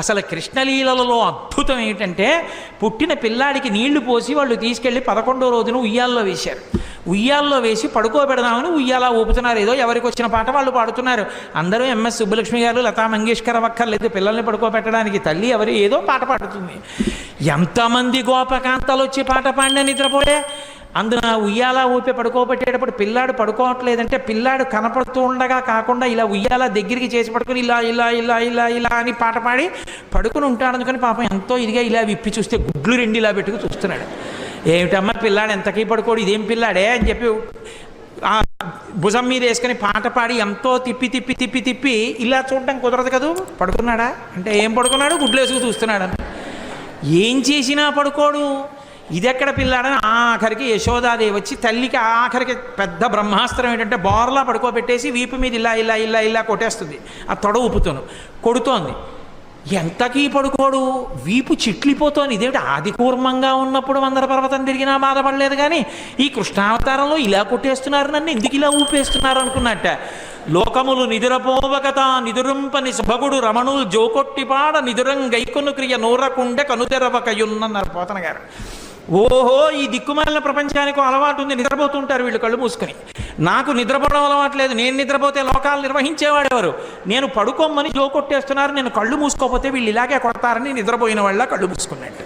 అసలు కృష్ణలీలలో అద్భుతం ఏమిటంటే పుట్టిన పిల్లాడికి నీళ్లు పోసి వాళ్ళు తీసుకెళ్ళి 11వ రోజున ఉయ్యాల్లో వేశారు. ఉయ్యాల్లో వేసి పడుకోబెడదామని ఉయ్యాలా ఊపుతున్నారు. ఏదో ఎవరికి వచ్చిన పాట వాళ్ళు పాడుతున్నారు. అందరూ ఎంఎస్ సుబ్బలక్ష్మి గారు, లతా మంగేష్కర్ అక్కర్లేదు పిల్లల్ని పడుకోబెట్టడానికి. తల్లి ఎవరు ఏదో పాట పాడుతుంది. ఎంతమంది గోపకాంతలు వచ్చి పాట పాడిన నిద్రపోయే. అందున ఉయ్యాల ఊపి పడుకోబెట్టేటప్పుడు పిల్లాడు పడుకోవట్లేదంటే పిల్లాడు కనపడుతూ ఉండగా కాకుండా ఇలా ఉయ్యాల దగ్గరికి చేసి పడుకుని ఇలా ఇలా ఇలా ఇలా ఇలా అని పాట పాడి పడుకుని ఉంటాడు. అందుకని పాపం ఎంతో ఇదిగా ఇలా విప్పి చూస్తే గుడ్లు 2 ఇలా పెట్టుకు చూస్తున్నాడు. ఏమిటమ్మా పిల్లాడు ఎంతకీ పడుకోడు, ఇదేం పిల్లాడే అని చెప్పి ఆ భుజం మీద వేసుకొని పాట పాడి ఎంతో తిప్పి తిప్పి తిప్పి తిప్పి ఇలా చూడటం కుదరదు కదూ. పడుకున్నాడా అంటే ఏం పడుకున్నాడు, గుడ్లు వేసుకు చూస్తున్నాడు. ఏం చేసినా పడుకోడు. ఇదెక్కడ పిల్లాడని ఆఖరికి యశోదాదేవి వచ్చి తల్లికి ఆఖరికి పెద్ద బ్రహ్మాస్త్రం ఏంటంటే బోర్లా పడుకోబెట్టేసి వీపు మీద ఇలా ఇలా ఇలా ఇలా కొట్టేస్తుంది. ఆ తొడ ఊపుతోను కొడుతోంది. ఎంతకీ పడుకోడు, వీపు చిట్లిపోతోంది. ఇదేమిటి ఆది కూర్మంగా ఉన్నప్పుడు మందర పర్వతం తిరిగినా బాధపడలేదు, కానీ ఈ కృష్ణావతారంలో ఇలా కొట్టేస్తున్నారు, నన్ను ఎందుకు ఇలా ఊపేస్తున్నారు అనుకున్నట్ట. లోకములు నిదురపోవకత నిదురింపని సుభగుడు రమణులు జోకొట్టిపాడ నిదురం గైకొను క్రియ నూరకుండె కనుతెరవకయున్నన్నారు పోతన గారు. ఓహో, ఈ దిక్కుమాలిన ప్రపంచానికి అలవాటు ఉంది, నిద్రపోతుంటారు వీళ్ళు కళ్ళు మూసుకొని. నాకు నిద్రపోవడం అలవాటు లేదు. నేను నిద్రపోతే లోకాలు నిర్వహించేవాడెవరు? నేను పడుకోమని జోకొట్టేస్తున్నారు, నేను కళ్ళు మూసుకోపోతే వీళ్ళు ఇలాగే కొడతారని నిద్రపోయిన వాళ్ళ కళ్ళు మూసుకున్నట్టు.